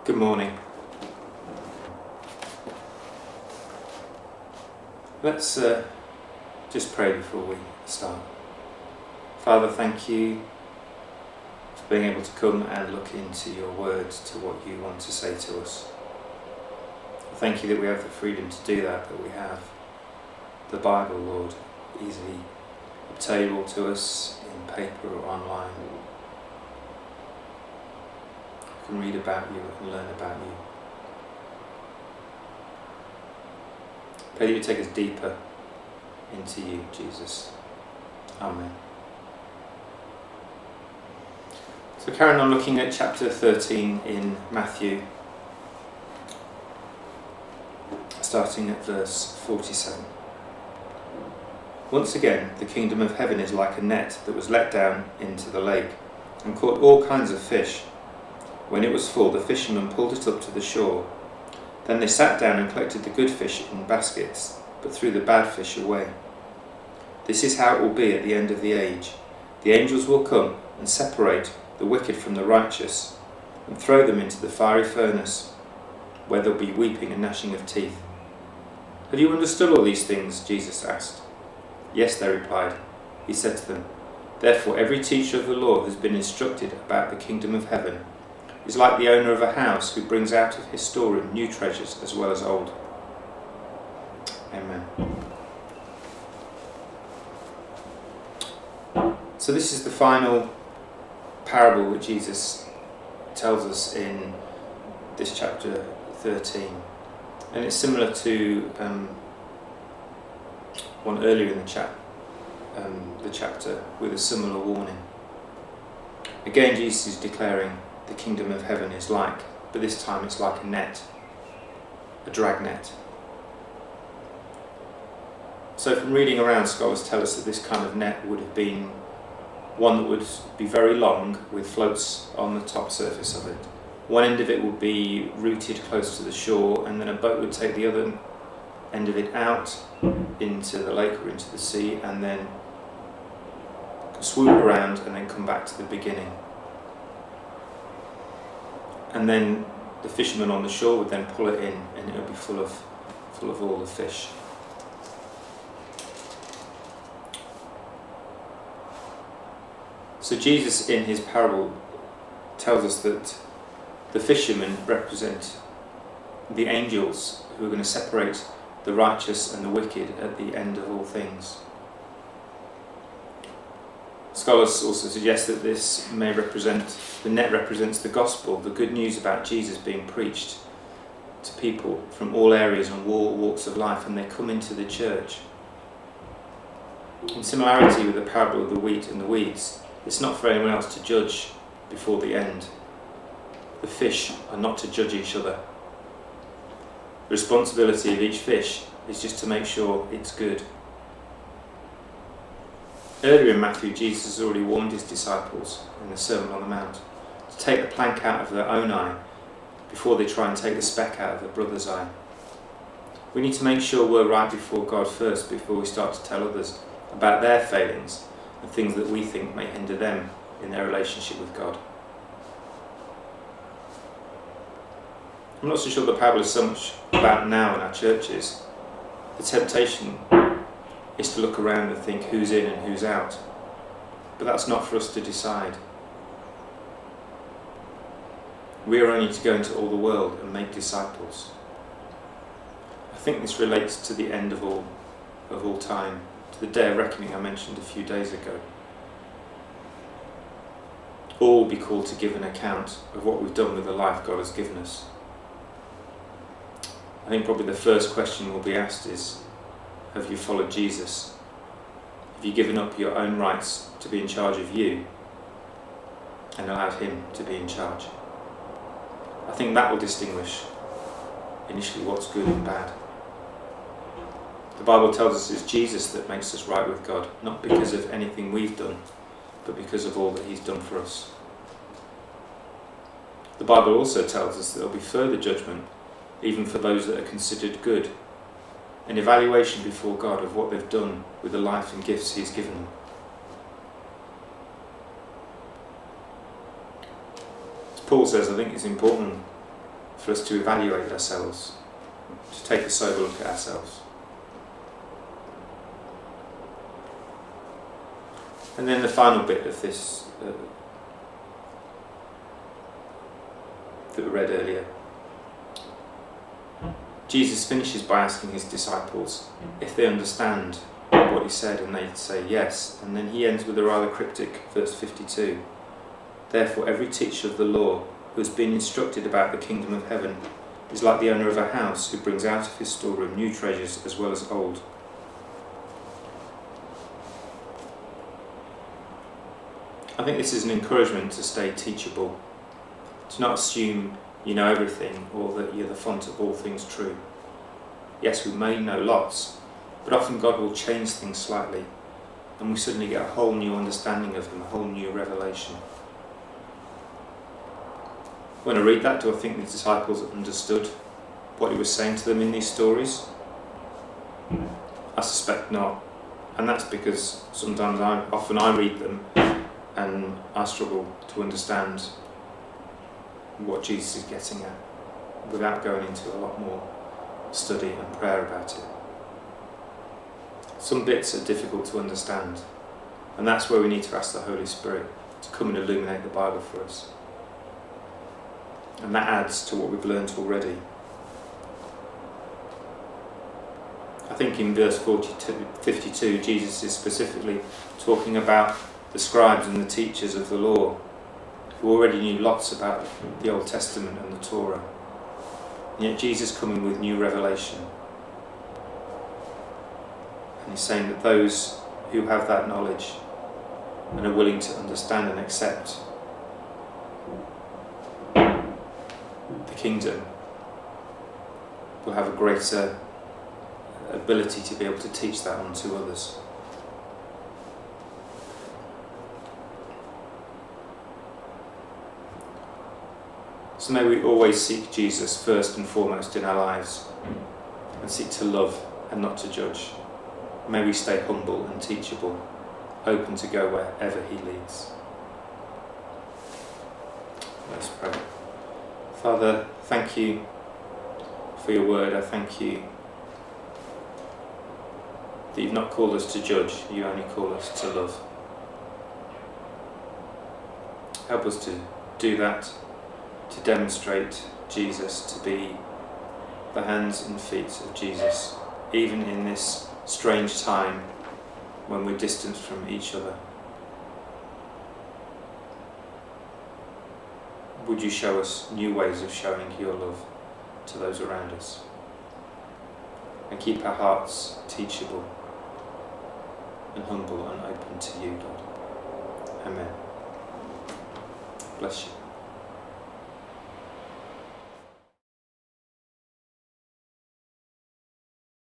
Good morning. Let's just pray before we start. Father, thank you for being able to come and look into your word, to what you want to say to us. Thank you that we have the freedom to do that we have the Bible, Lord, easily obtainable to us in paper or online. We can read about you and learn about you. Pray that you take us deeper into you, Jesus. Amen. So carrying on looking at chapter 13 in Matthew, starting at verse 47. Once again, the kingdom of heaven is like a net that was let down into the lake and caught all kinds of fish. When it was full, the fishermen pulled it up to the shore. Then they sat down and collected the good fish in baskets, but threw the bad fish away. This is how it will be at the end of the age. The angels will come and separate the wicked from the righteous and throw them into the fiery furnace, where there will be weeping and gnashing of teeth. Have you understood all these things? Jesus asked. Yes, they replied. He said to them, Therefore every teacher of the law who has been instructed about the kingdom of heaven is like the owner of a house who brings out of his storeroom new treasures as well as old. Amen. So this is the final parable that Jesus tells us in this chapter 13. And it's similar to one earlier in the chapter with a similar warning. Again, Jesus is declaring the kingdom of heaven is like, but this time it's like a net, a drag net. So from reading around, scholars tell us that this kind of net would have been one that would be very long with floats on the top surface of it. One end of it would be rooted close to the shore, and then a boat would take the other end of it out into the lake or into the sea, and then swoop around and then come back to the beginning. And then the fishermen on the shore would then pull it in, and it would be full of all the fish. So Jesus in his parable tells us that the fishermen represent the angels who are going to separate the righteous and the wicked at the end of all things. Scholars also suggest that this may represent, the net represents the gospel, the good news about Jesus being preached to people from all areas and all walks of life, and they come into the church. In similarity with the parable of the wheat and the weeds, it's not for anyone else to judge before the end. The fish are not to judge each other. The responsibility of each fish is just to make sure it's good. Earlier in Matthew, Jesus has already warned his disciples in the Sermon on the Mount to take the plank out of their own eye before they try and take the speck out of their brother's eye. We need to make sure we're right before God first before we start to tell others about their failings and things that we think may hinder them in their relationship with God. I'm not so sure the parable is so much about now in our churches. The temptation is to look around and think who's in and who's out. But that's not for us to decide. We are only to go into all the world and make disciples. I think this relates to the end of all time, to the day of reckoning I mentioned a few days ago. All will be called to give an account of what we've done with the life God has given us. I think probably the first question will be asked is, have you followed Jesus? Have you given up your own rights to be in charge of you and allowed him to be in charge? I think that will distinguish initially what's good and bad. The Bible tells us it's Jesus that makes us right with God, not because of anything we've done, but because of all that he's done for us. The Bible also tells us that there will be further judgment, even for those that are considered good, an evaluation before God of what they've done with the life and gifts he's given them. As Paul says, I think it's important for us to evaluate ourselves, to take a sober look at ourselves. And then the final bit of this that we read earlier. Jesus finishes by asking his disciples if they understand what he said, and they say yes. And then he ends with a rather cryptic verse 52. Therefore every teacher of the law who has been instructed about the kingdom of heaven is like the owner of a house who brings out of his storeroom new treasures as well as old. I think this is an encouragement to stay teachable, to not assume you know everything or that you're the font of all things true. Yes, we may know lots, but often God will change things slightly and we suddenly get a whole new understanding of him, a whole new revelation. When I read that, do I think the disciples understood what he was saying to them in these stories? I suspect not. And that's because sometimes often I read them and I struggle to understand what Jesus is getting at without going into a lot more study and prayer about it. Some bits are difficult to understand, and that's where we need to ask the Holy Spirit to come and illuminate the Bible for us. And that adds to what we've learned already. I think in verse 52, Jesus is specifically talking about the scribes and the teachers of the law, who already knew lots about the Old Testament and the Torah. And yet Jesus coming with new revelation. And he's saying that those who have that knowledge and are willing to understand and accept the kingdom will have a greater ability to be able to teach that on to others. So may we always seek Jesus first and foremost in our lives and seek to love and not to judge. May we stay humble and teachable, open to go wherever he leads. Let's pray. Father, thank you for your word. I thank you that you've not called us to judge, you only call us to love. Help us to do that, to demonstrate Jesus, to be the hands and feet of Jesus, even in this strange time when we're distant from each other. Would you show us new ways of showing your love to those around us, and keep our hearts teachable and humble and open to you, God. Amen. Bless you.